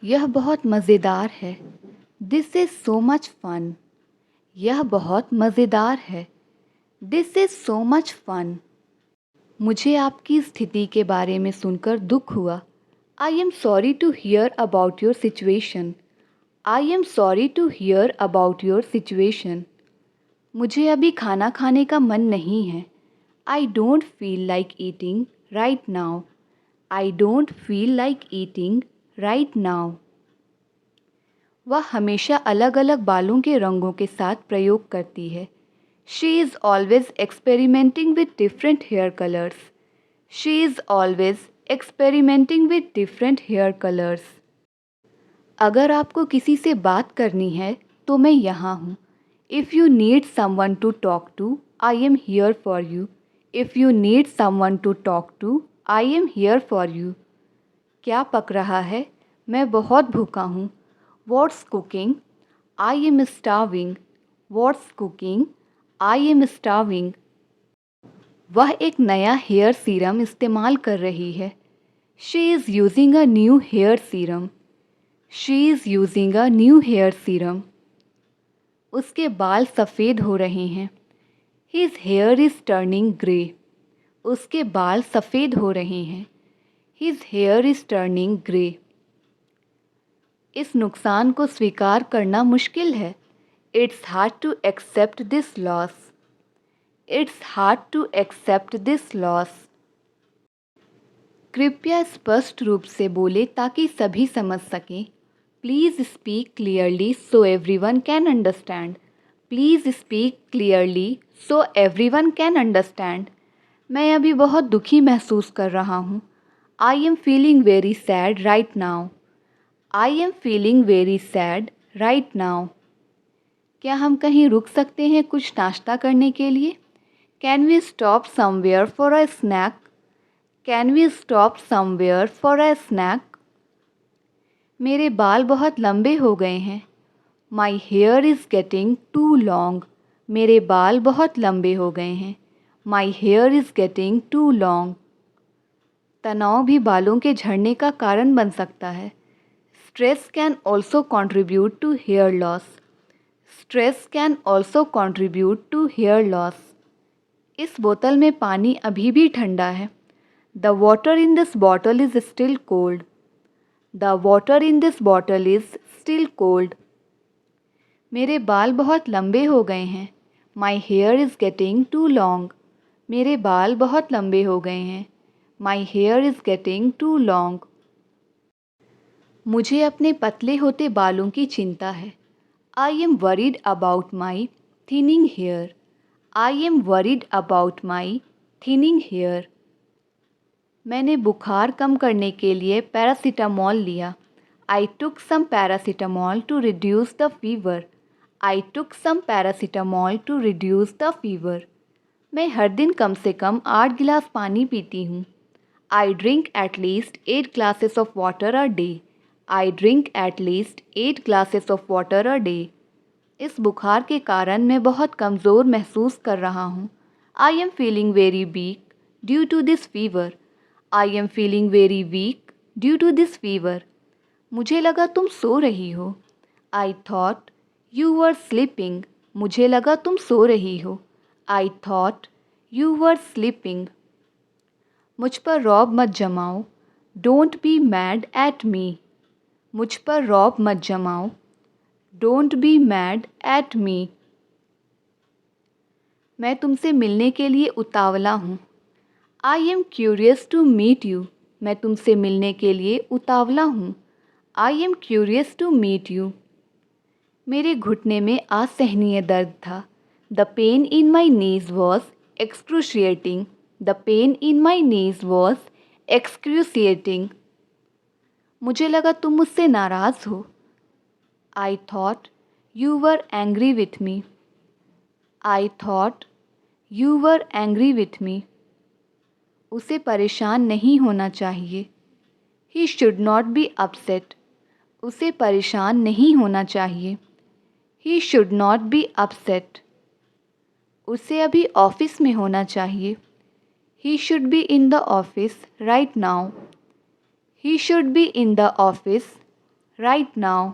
यह बहुत मज़ेदार है। This is so much fun. यह बहुत मज़ेदार है। This is so much fun. मुझे आपकी स्थिति के बारे में सुनकर दुख हुआ। I am sorry to hear about your situation. I am sorry to hear about your situation. मुझे अभी खाना खाने का मन नहीं है। I don't feel like eating right now. I don't feel like eating right now. वह हमेशा अलग अलग बालों के रंगों के साथ प्रयोग करती है। She is always experimenting with different hair colours. She is always experimenting with different hair colours. अगर आपको किसी से बात करनी है तो मैं यहाँ हूँ। If you need someone to talk to, I am here for you. If you need someone to talk to, I am here for you. क्या पक रहा है? मैं बहुत भूखा हूँ। What's cooking? I am starving. What's cooking? I am starving. वह एक नया हेयर सीरम इस्तेमाल कर रही है। She is using a new hair serum. She is using a new hair serum. उसके बाल सफ़ेद हो रहे हैं। His hair is turning grey. उसके बाल सफ़ेद हो रहे हैं। His hair is turning grey. इस नुकसान को स्वीकार करना मुश्किल है। It's hard to accept this loss. It's hard to accept this loss. कृपया स्पष्ट रूप से बोले ताकि सभी समझ सकें। Please speak clearly so everyone can understand. Please speak clearly so everyone can understand. मैं अभी बहुत दुखी महसूस कर रहा हूँ। I am feeling very sad right now. I am feeling very sad right now. क्या हम कहीं रुक सकते हैं कुछ नाश्ता करने के लिए? Can we stop somewhere for a snack? Can we stop somewhere for a snack? मेरे बाल बहुत लंबे हो गए हैं। My hair is getting too long. मेरे बाल बहुत लंबे हो गए हैं। My hair is getting too long. तनाव भी बालों के झड़ने का कारण बन सकता है। Stress can also contribute to hair loss. Stress can also contribute to hair loss. इस बोतल में पानी अभी भी ठंडा है। The water in this bottle is still cold. The water in this bottle is still cold. मेरे बाल बहुत लंबे हो गए हैं। My hair is getting too long. मेरे बाल बहुत लंबे हो गए हैं। My hair is getting too long. मुझे अपने पतले होते बालों की चिंता है। I am worried about my thinning hair. I am worried about my thinning hair. मैंने बुखार कम करने के लिए पैरासीटामॉल लिया। I took some paracetamol to reduce the fever. I took some paracetamol to reduce the fever. मैं हर दिन कम से कम 8 गिलास पानी पीती हूँ। I drink at least 8 glasses of water a day. I drink at least 8 glasses of water a day. इस बुखार के कारण मैं बहुत कमज़ोर महसूस कर रहा हूँ। I am feeling very weak due to this fever. I am feeling very weak due to this fever. मुझे लगा तुम सो रही हो। I thought you were sleeping. मुझे लगा तुम सो रही हो। I thought you were sleeping. मुझ पर रौब मत जमाओ। Don't be mad at me. मुझ पर रौब मत जमाओ। Don't be mad at me. मैं तुमसे मिलने के लिए उतावला हूँ। I am curious to meet you. मैं तुमसे मिलने के लिए उतावला हूँ। I am curious to meet you. मेरे घुटने में असहनीय दर्द था। The pain in my knees was excruciating. The pain in my knees was excruciating. मुझे लगा तुम मुझसे नाराज़ हो। I thought you were angry with me. I thought you were angry with me. उसे परेशान नहीं होना चाहिए। He should not be upset. उसे परेशान नहीं होना चाहिए। He should not be upset. उसे अभी ऑफिस में होना चाहिए। He should be in the office right now. He should be in the office right now.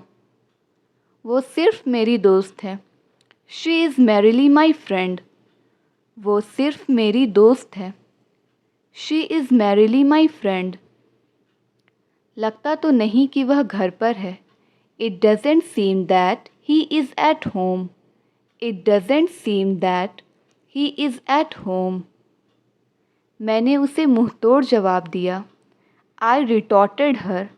वो सिर्फ मेरी दोस्त है। She is merrily my friend. वो सिर्फ मेरी दोस्त है। She is merrily my friend. लगता तो नहीं कि वह घर पर है। It doesn't seem that he is at home. It doesn't seem that he is at home. मैंने उसे मुंहतोड़ जवाब दिया। आई रिटॉर्टेड हर।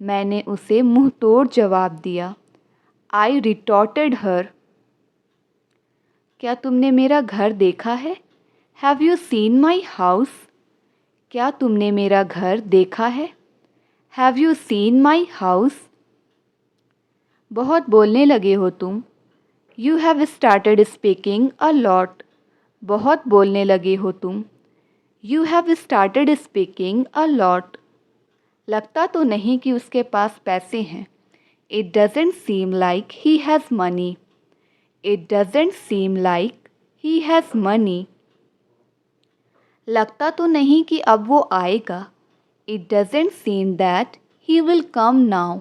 मैंने उसे मुंहतोड़ जवाब दिया। आई रिटॉर्टेड हर। क्या तुमने मेरा घर देखा है? Have you seen my house? क्या तुमने मेरा घर देखा है? Have you seen my house? बहुत बोलने लगे हो तुम। You have started speaking a lot. बहुत बोलने लगे हो तुम। You have started speaking a lot. लगता तो नहीं कि उसके पास पैसे हैं। It doesn't seem like he has money. It doesn't seem like he has money. लगता तो नहीं कि अब वो आएगा। It doesn't seem that he will come now.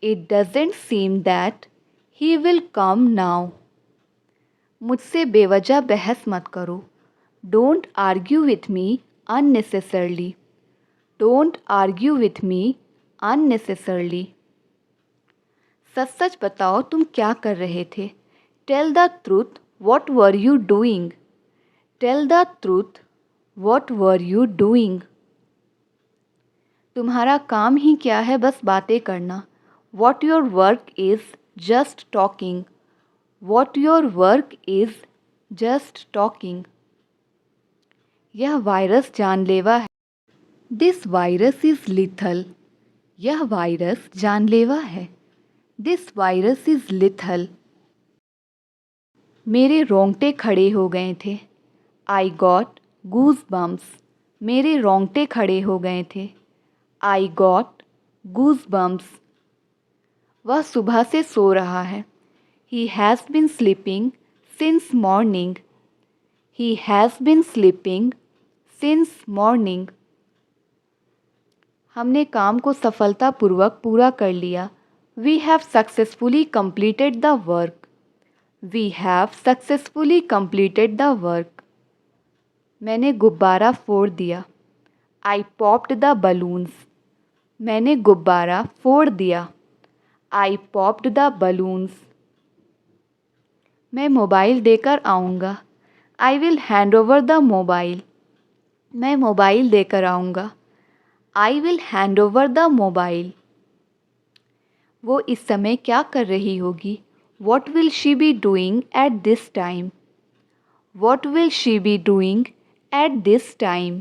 It doesn't seem that he will come now. मुझसे बेवजह बहस मत करो। Don't argue with me unnecessarily. Don't argue with me unnecessarily. सच सच बताओ तुम क्या कर रहे थे? Tell the truth, what were you doing? Tell the truth, what were you doing? तुम्हारा काम ही क्या है बस बातें करना। What your work is just talking. What your work is just talking. यह वायरस जानलेवा है। This virus is lethal. यह वायरस जानलेवा है। This virus is lethal. मेरे रोंगटे खड़े हो गए थे। I got goose bumps. मेरे रोंगटे खड़े हो गए थे। I got goose bumps. वह सुबह से सो रहा है। ही has been sleeping since morning. He has been sleeping since morning. हमने काम को सफलतापूर्वक पूरा कर लिया। We have successfully completed the work. We have successfully completed the work. मैंने गुब्बारा फोड़ दिया। I popped the balloons. मैंने गुब्बारा फोड़ दिया। I popped the balloons. मैं मोबाइल देकर आऊँगा। I will hand over the mobile. मैं मोबाइल देकर आऊँगा। I will hand over the mobile. वो इस समय क्या कर रही होगी? What will she be doing at this time? What will she be doing at this time?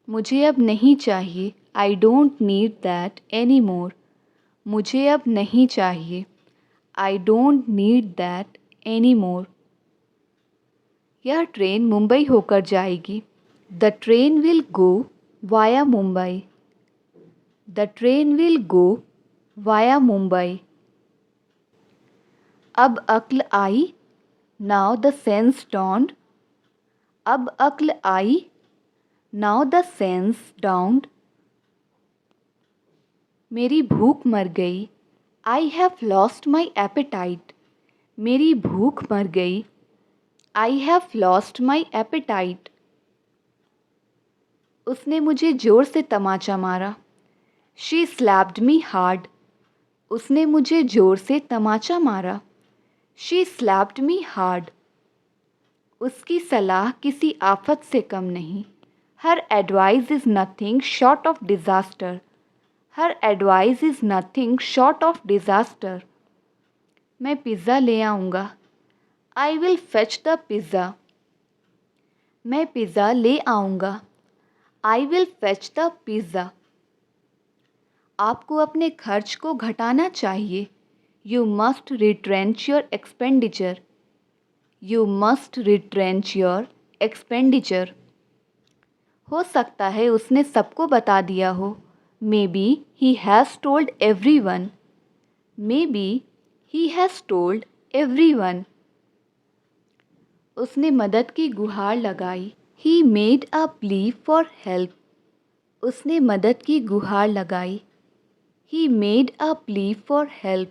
मुझे अब नहीं चाहिए। I don't need that any more. मुझे अब नहीं चाहिए। I don't need that any more. यह ट्रेन मुंबई होकर जाएगी। The train will go via Mumbai. The train will go via Mumbai. अब अक्ल आई। Now the sense dawned। अब अक्ल आई। Now the sense dawned। मेरी भूख मर गई। I have lost my appetite. मेरी भूख मर गई। I have lost my appetite. उसने मुझे जोर से तमाचा मारा। She slapped me hard. उसने मुझे जोर से तमाचा मारा। She slapped me hard. उसकी सलाह किसी आफत से कम नहीं। Her advice is nothing short of disaster. Her advice is nothing short of disaster. मैं पिज़्ज़ा ले आऊँगा। I will fetch the pizza. मैं पिज़्ज़ा ले आऊँगा। I will fetch the pizza. आपको अपने खर्च को घटाना चाहिए। You must retrench your expenditure. You must retrench your expenditure. हो सकता है उसने सबको बता दिया हो। May be he has told every one. May be he has told every one. उसने मदद की गुहार लगाई। He made a plea for help. उसने मदद की गुहार लगाई। He made a plea for help.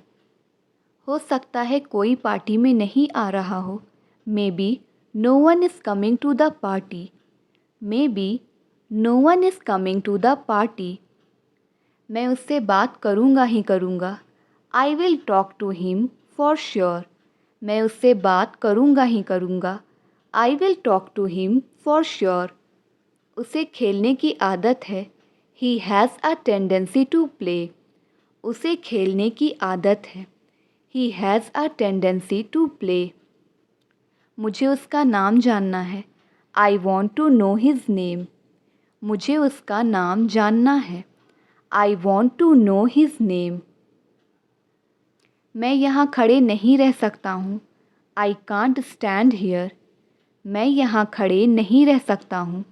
हो सकता है कोई पार्टी में नहीं आ रहा हो. Maybe no one is coming to the party. Maybe no one is coming to the party. मैं उससे बात करूँगा ही करूँगा. I will talk to him for sure. मैं उससे बात करूँगा ही करूँगा. I will talk to him for sure. उसे खेलने की आदत है. He has a tendency to play. उसे खेलने की आदत है. He has a tendency to play. मुझे उसका नाम जानना है. I want to know his name. मुझे उसका नाम जानना है. I want to know his name. मैं यहाँ खड़े नहीं रह सकता हूँ. I can't stand here. मैं यहाँ खड़े नहीं रह सकता हूँ.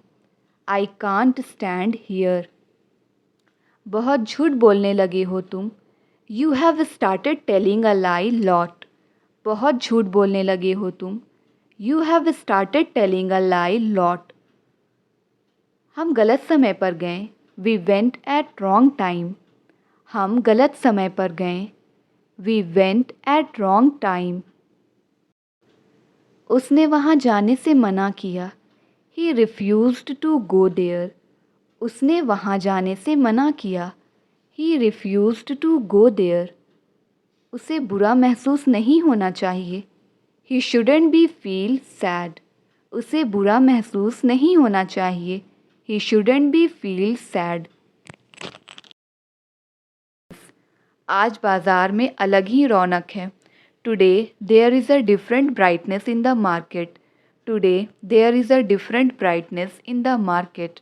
I can't stand here. बहुत झूठ बोलने लगे हो तुम. You have started telling a lie lot. बहुत झूठ बोलने लगे हो तुम. You have started telling a lie lot. हम गलत समय पर गए. We went at wrong time. हम गलत समय पर गए. We went at wrong time. उसने वहाँ जाने से मना किया. He refused to go there. उसने वहाँ जाने से मना किया. He refused to go there. उसे बुरा महसूस नहीं होना चाहिए. He shouldn't be feel sad. उसे बुरा महसूस नहीं होना चाहिए. He shouldn't be feel sad. आज बाज़ार में अलग ही रौनक है. Today there is a different brightness in the market. Today there is a different brightness in the market.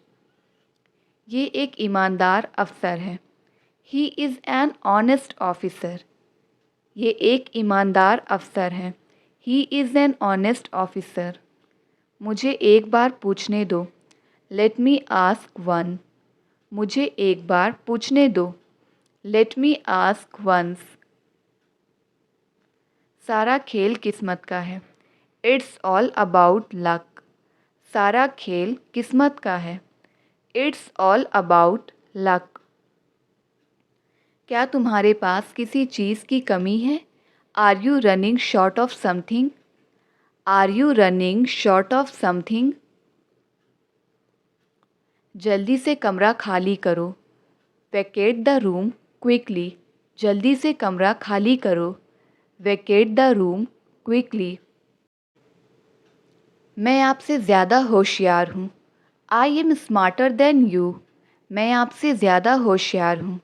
ये एक ईमानदार अफसर है. He is an honest officer. ये एक ईमानदार अफसर है. He is an honest officer. मुझे एक बार पूछने दो. Let me ask one. मुझे एक बार पूछने दो. Let me ask once. सारा खेल किस्मत का है. It's all about luck. सारा खेल किस्मत का है. It's all about luck. क्या तुम्हारे पास किसी चीज़ की कमी है? Are you running short of something? Are you running short of something? जल्दी से कमरा खाली करो. Vacate the room quickly. जल्दी से कमरा खाली करो. Vacate the room quickly. मैं आपसे ज़्यादा होशियार हूँ. I am smarter than you. मैं आपसे ज़्यादा होशियार हूँ.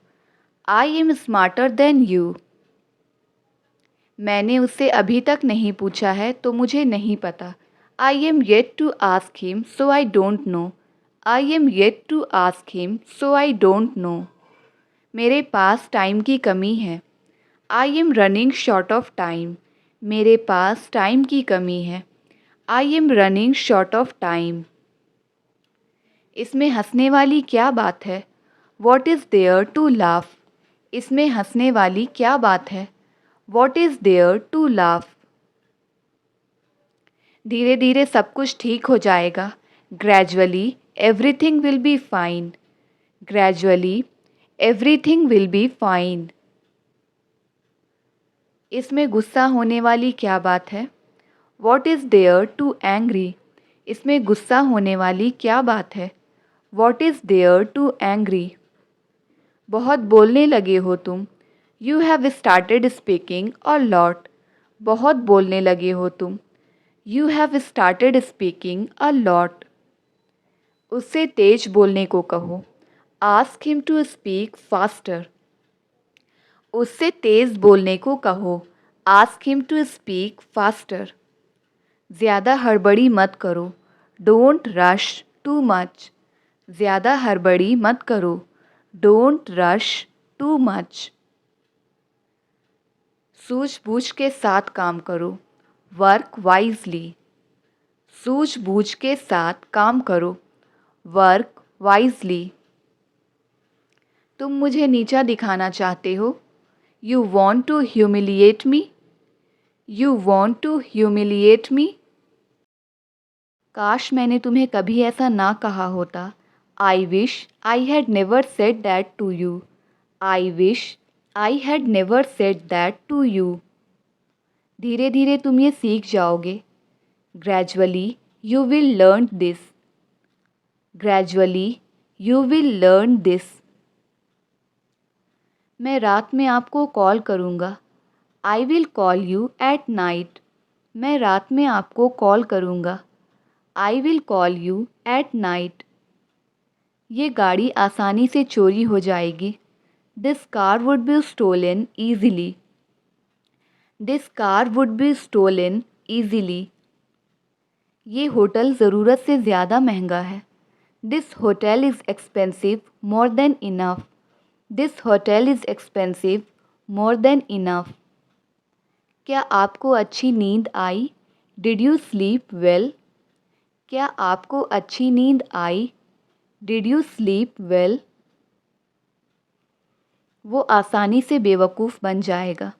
I am smarter than you. मैंने उससे अभी तक नहीं पूछा है तो मुझे नहीं पता. I am yet to ask him so I don't know. I am yet to ask him so I don't know. मेरे पास टाइम की कमी है. I am running short of time. मेरे पास टाइम की कमी है. I am running short of time. इसमें हंसने वाली क्या बात है? What is there to laugh? इसमें हंसने वाली क्या बात है? What is there to laugh? धीरे धीरे सब कुछ ठीक हो जाएगा. Gradually everything will be fine. Gradually everything will be fine. इसमें गुस्सा होने वाली क्या बात है? What is there to angry? इसमें गुस्सा होने वाली क्या बात है? What is there to angry? बहुत बोलने लगे हो तुम. You have started speaking a lot. बहुत बोलने लगे हो तुम. You have started speaking a lot. उससे तेज बोलने को कहो. Ask him to speak faster. उससे तेज बोलने को कहो. Ask him to speak faster. ज़्यादा हड़बड़ी मत करो. Don't rush too much. ज़्यादा हड़बड़ी मत करो. Don't rush too much. सूझबूझ के साथ काम करो. Work wisely. सूझबूझ के साथ काम करो. Work wisely. तुम मुझे नीचा दिखाना चाहते हो. You want to humiliate me? You want to humiliate me? काश मैंने तुम्हें कभी ऐसा ना कहा होता. I wish I had never said that to you. I wish I had never said that to you. धीरे धीरे तुम ये सीख जाओगे। Gradually you will learn this. Gradually you will learn this. मैं रात में आपको कॉल करूँगा। I will call you at night. मैं रात में आपको कॉल करूँगा। I will call you at night. ये गाड़ी आसानी से चोरी हो जाएगी। This car would be stolen easily. This car would be stolen easily. ये होटल ज़रूरत से ज़्यादा महंगा है। This hotel is expensive more than enough. This hotel is expensive more than enough. क्या आपको अच्छी नींद आई? Did you sleep well? क्या आपको अच्छी नींद आई? Did you sleep well? वो आसानी से बेवकूफ़ बन जाएगा।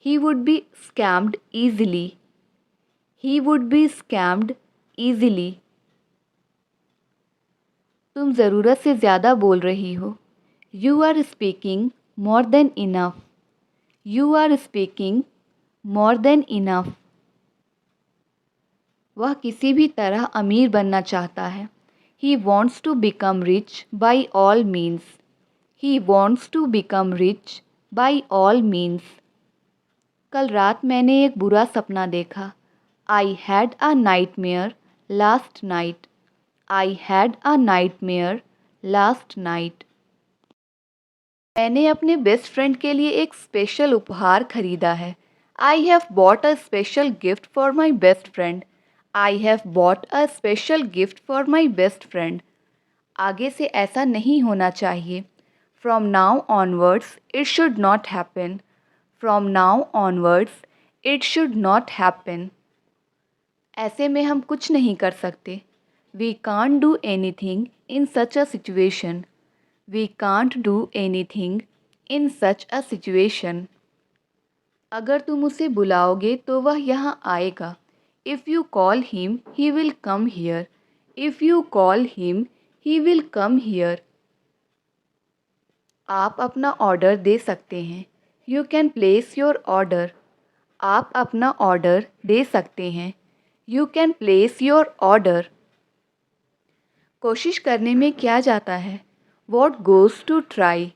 He would be scammed easily. He would be scammed easily. तुम ज़रूरत से ज़्यादा बोल रही हो। You are speaking more than enough. You are speaking more than enough. वह किसी भी तरह अमीर बनना चाहता है। He wants to become rich by all means. He wants to become rich by all means. कल रात मैंने एक बुरा सपना देखा। I had a nightmare last night. I had a nightmare last night. मैंने अपने बेस्ट फ्रेंड के लिए एक स्पेशल उपहार खरीदा है। I have bought a special gift for my best friend. I have bought a special gift for my best friend. आगे से ऐसा नहीं होना चाहिए। From now onwards it should not happen. From now onwards, it should not happen. ऐसे में हम कुछ नहीं कर सकते। We can't do anything in such a situation. We can't do anything in such a situation. अगर तुम उसे बुलाओगे तो वह यहाँ आएगा। If you call him, he will come here. If you call him, he will come here. आप अपना order दे सकते हैं। You can place your order. आप अपना ऑर्डर दे सकते हैं। You can place your order. कोशिश करने में क्या जाता है? What goes to try.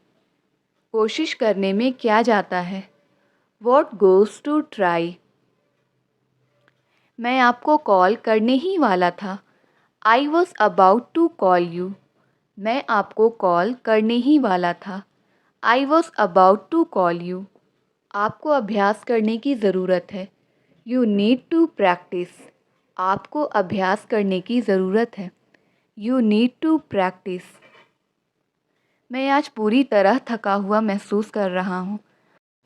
कोशिश करने में क्या जाता है? What goes to try. मैं आपको कॉल करने ही वाला था। I was about to call you. मैं आपको कॉल करने ही वाला था। I was about to call you. आपको अभ्यास करने की ज़रूरत है। You need to practice. आपको अभ्यास करने की ज़रूरत है। You need to practice. मैं आज पूरी तरह थका हुआ महसूस कर रहा हूँ।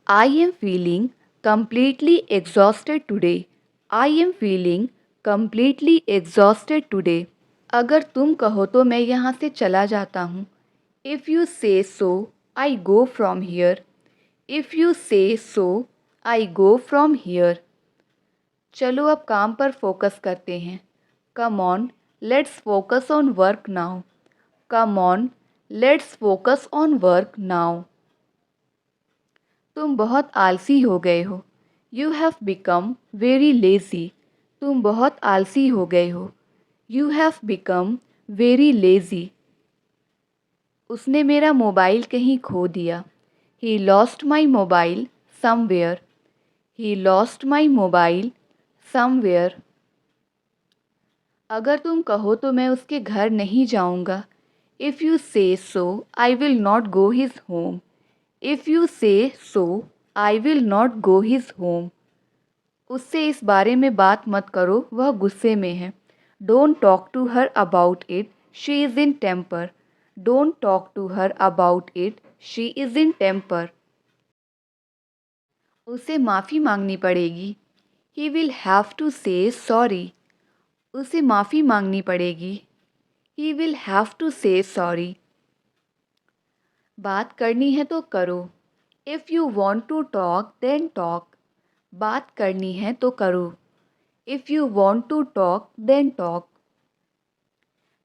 I am feeling completely exhausted today. I am feeling completely exhausted today. अगर तुम कहो तो मैं यहाँ से चला जाता हूँ। If you say so, I go from here. If you say so, I go from here. चलो अब काम पर फोकस करते हैं। Come on, let's focus on work now. Come on, let's focus on work now. तुम बहुत आलसी हो गए हो। You have become very lazy. तुम बहुत आलसी हो गए हो। You have become very lazy. उसने मेरा मोबाइल कहीं खो दिया। He lost my mobile somewhere. He lost my mobile somewhere. अगर तुम कहो तो मैं उसके घर नहीं जाऊंगा। If you say so, I will not go his home. If you say so, I will not go his home. उससे इस बारे में बात मत करो, वह गुस्से में है। Don't talk to her about it. She is in temper. Don't talk to her about it. She is in temper. उसे माफ़ी मांगनी पड़ेगी। He will have to say sorry. उसे माफ़ी मांगनी पड़ेगी। He will have to say sorry. बात करनी है तो करो। If you want to talk, then talk. बात करनी है तो करो। If you want to talk, then talk.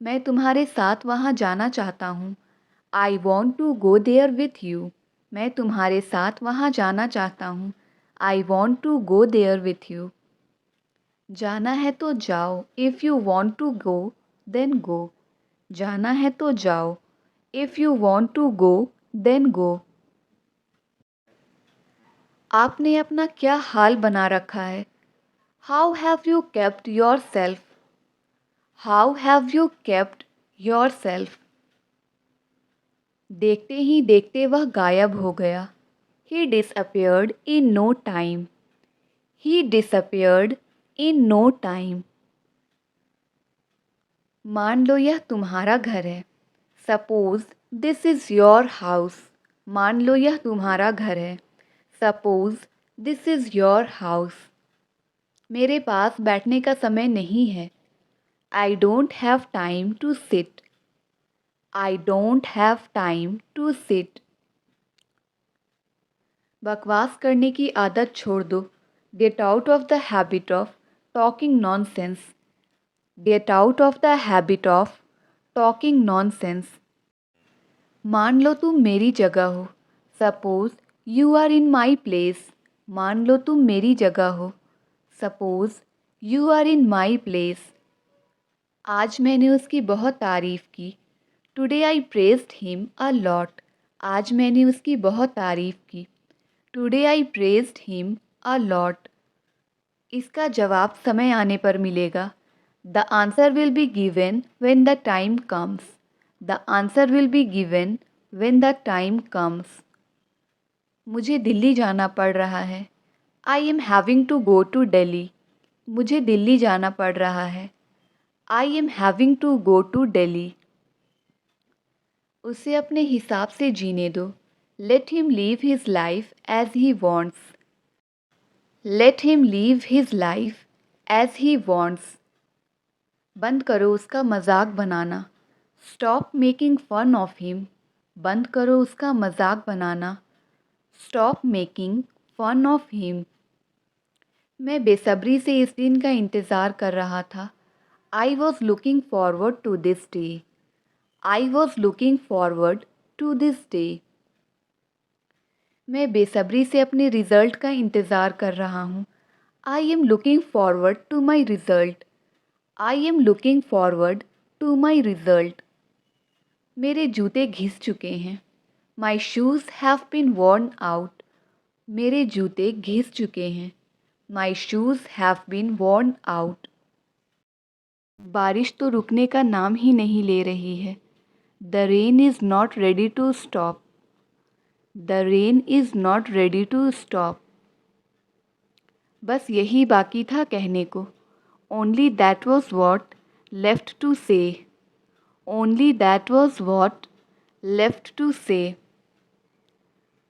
मैं तुम्हारे साथ वहाँ जाना चाहता हूँ। I want to go there with you. मैं तुम्हारे साथ वहाँ जाना चाहता हूँ। I want to go there with you. जाना है तो जाओ। If you want to go then go. जाना है तो जाओ। If you want to go then go. आपने अपना क्या हाल बना रखा है? How have you kept yourself? How have you kept yourself? देखते ही देखते वह गायब हो गया। He disappeared in no time. He disappeared in no time. मान लो यह तुम्हारा घर है। Suppose this is your house. मान लो यह तुम्हारा घर है। Suppose this is your house. मेरे पास बैठने का समय नहीं है। I don't have time to sit. I don't have time to sit. बकवास करने की आदत छोड़ दो। Get out of the habit of talking nonsense. Get out of the habit of talking nonsense. मान लो तुम मेरी जगह हो। Suppose you are in my place. मान लो तुम मेरी जगह हो। Suppose you are in my place. आज मैंने उसकी बहुत तारीफ़ की। Today I praised him a lot. आज मैंने उसकी बहुत तारीफ़ की। Today I praised him a lot. इसका जवाब समय आने पर मिलेगा। The answer will be given when the time comes. The answer will be given when the time comes. मुझे दिल्ली जाना पड़ रहा है। I am having to go to Delhi. मुझे दिल्ली जाना पड़ रहा है। I am having to go to Delhi. उसे अपने हिसाब से जीने दो। Let him live his life as he wants. Let him live his life as he wants. बंद करो उसका मजाक बनाना। Stop making fun of him. बंद करो उसका मजाक बनाना। Stop making fun of him. मैं बेसब्री से इस दिन का इंतज़ार कर रहा था। I was looking forward to this day. I was looking forward to this day. मैं बेसब्री से अपने रिज़ल्ट का इंतज़ार कर रहा हूँ। I am looking forward to my result. I am looking forward to my result. मेरे जूते घिस चुके हैं। My shoes have been worn out. मेरे जूते घिस चुके हैं। My shoes have been worn out. बारिश तो रुकने का नाम ही नहीं ले रही है। The rain is not ready to stop. The rain is not ready to stop. बस यही बाकी था कहने को। Only that was what left to say. Only that was what left to say.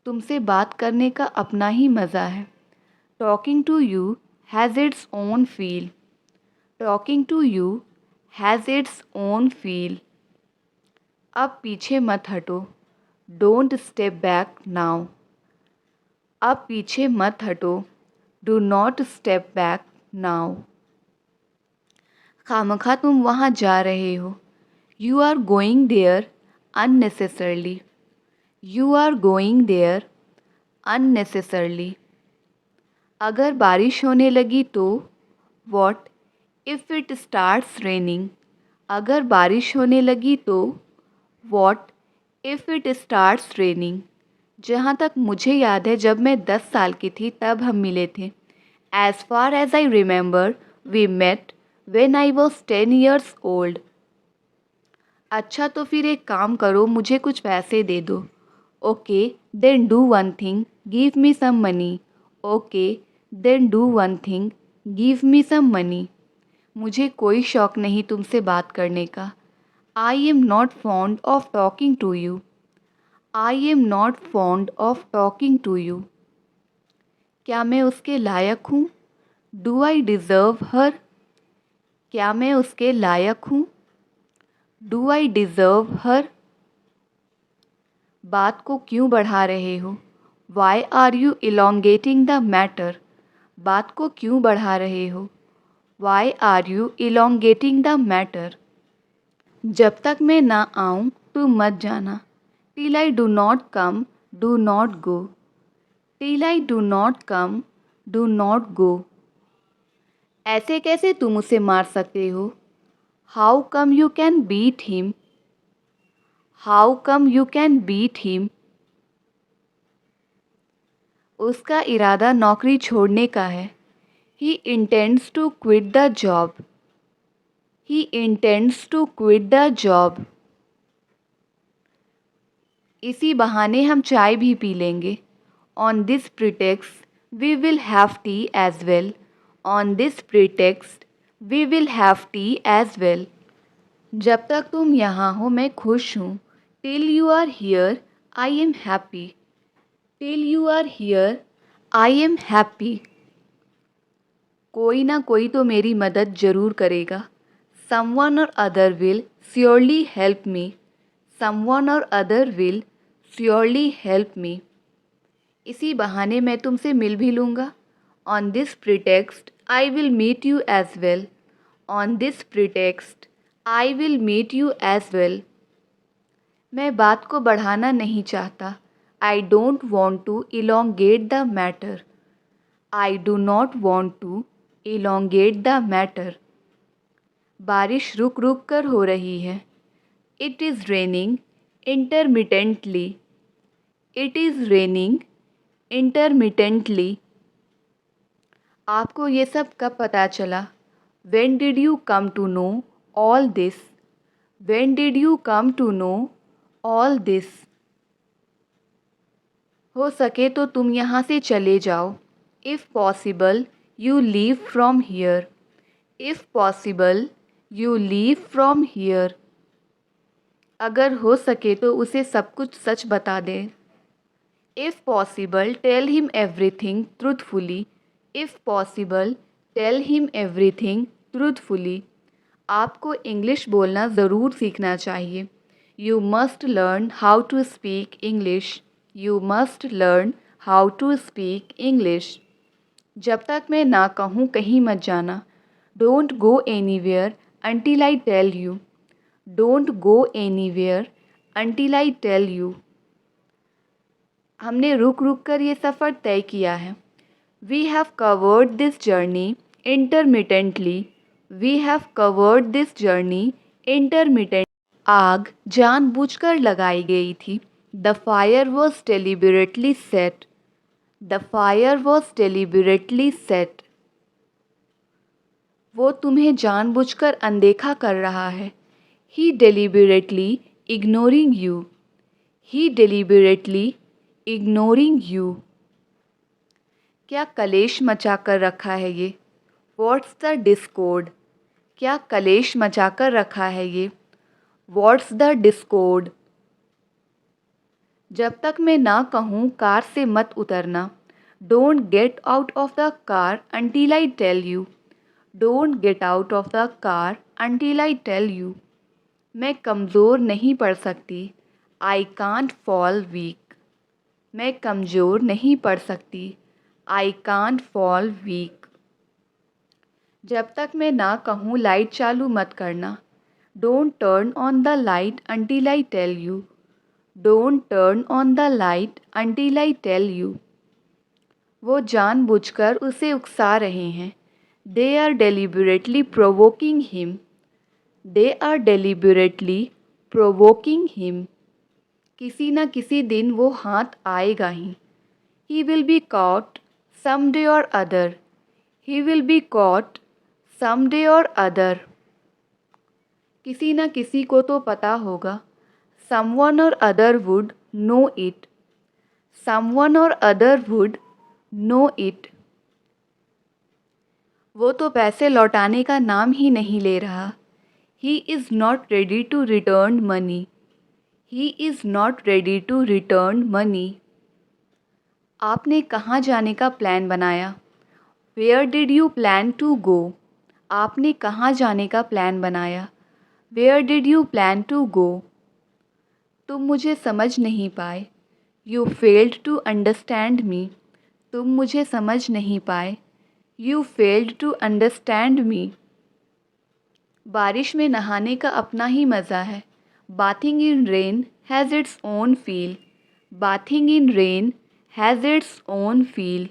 तुमसे बात करने का अपना ही मज़ा है। Talking to you has its own feel. Talking to you has its own feel. अब पीछे मत हटो। Don't step back now. अब पीछे मत हटो। Do not step back now. खामखा तुम वहाँ जा रहे हो। You are going there unnecessarily. You are going there unnecessarily. अगर बारिश होने लगी तो What if it starts raining? अगर बारिश होने लगी तो What if it starts raining? जहाँ तक मुझे याद है जब मैं 10 साल की थी तब हम मिले थे। As far as I remember, we met when I was 10 years old. अच्छा तो फिर एक काम करो, मुझे कुछ पैसे दे दो। Okay, then do one thing, give me some money. Okay, then do one thing, give me some money. मुझे कोई शौक़ नहीं तुमसे बात करने का। I am not fond of talking to you. I am not fond of talking to you. क्या मैं उसके लायक हूँ? Do I deserve her? क्या मैं उसके लायक हूँ? Do I deserve her? बात को क्यों बढ़ा रहे हो? Why are you elongating the matter? बात को क्यों बढ़ा रहे हो? Why are you elongating the matter? जब तक मैं ना आऊँ तुम मत जाना। Till I do not come, do not go. Till I do not come, do not go. ऐसे कैसे तुम उसे मार सकते हो? How come you can beat him, how come you can beat him. उसका इरादा नौकरी छोड़ने का है। He intends to quit the job, he intends to quit the job. इसी बहाने हम चाय भी पी लेंगे। On this pretext we will have tea as well, on this pretext we will have tea as well. जब तक तुम यहाँ हो मैं खुश हूँ। Till you are here I am happy, till you are here I am happy. कोई ना कोई तो मेरी मदद ज़रूर करेगा। Someone or other will surely help me, someone or other will surely help me. इसी बहाने मैं तुमसे मिल भी लूँगा। On this pretext I will meet you as well, on this pretext I will meet you as well. मैं बात को बढ़ाना नहीं चाहता। I don't want to elongate the matter, I do not want to elongate the matter. बारिश रुक रुक कर हो रही है। It is raining intermittently, it is raining intermittently. आपको ये सब कब पता चला? When did you come to know all this? When did you come to know all this? हो सके तो तुम यहाँ से चले जाओ। If possible, you leave from here. If possible, you leave from here. अगर हो सके तो उसे सब कुछ सच बता दें। If possible, tell him everything truthfully. If possible, tell him everything truthfully. आपको इंग्लिश बोलना ज़रूर सीखना चाहिए। You must learn how to speak English. You must learn how to speak English. जब तक मैं ना कहूँ कहीं मत जाना। Don't go anywhere until I tell you. Don't go anywhere until I tell you. हमने रुक रुक कर ये सफ़र तय किया है। We have covered this journey intermittently. We have covered this journey intermittently. आग जानबूझकर लगाई गई थी। The fire was deliberately set. The fire was deliberately set. वो तुम्हें जानबूझकर अनदेखा कर रहा है। He deliberately ignoring you. He deliberately ignoring you. क्या कलेश मचा कर रखा है ये? What's the discord? क्या कलेश मचा कर रखा है ये? What's the discord? जब तक मैं ना कहूँ कार से मत उतरना। Don't get out of the car until I tell you. Don't get out of the car until I tell you. मैं कमज़ोर नहीं पड़ सकती। I can't fall weak. मैं कमज़ोर नहीं पड़ सकती। I can't fall weak. जब तक मैं ना कहूँ लाइट चालू मत करना। Don't turn on the light until I tell you. Don't turn on the light until I tell you. वो जानबूझकर उसे उकसा रहे हैं। They are deliberately provoking him. They are deliberately provoking him. किसी न किसी दिन वो हाथ आएगा ही। He will be caught someday or other. He will be caught someday or other. किसी न किसी को तो पता होगा। Someone or other would know it. Someone or other would know it. वो तो पैसे लौटाने का नाम ही नहीं ले रहा। He is not ready to return money. He is not ready to return money. आपने कहाँ जाने का प्लान बनाया? Where did you plan to go? आपने कहाँ जाने का प्लान बनाया? Where did you plan to go? तुम मुझे समझ नहीं पाए। You failed to understand me. तुम मुझे समझ नहीं पाए। You failed to understand me. बारिश में नहाने का अपना ही मज़ा है। Bathing in rain has its own feel. Bathing in rain has its own feel.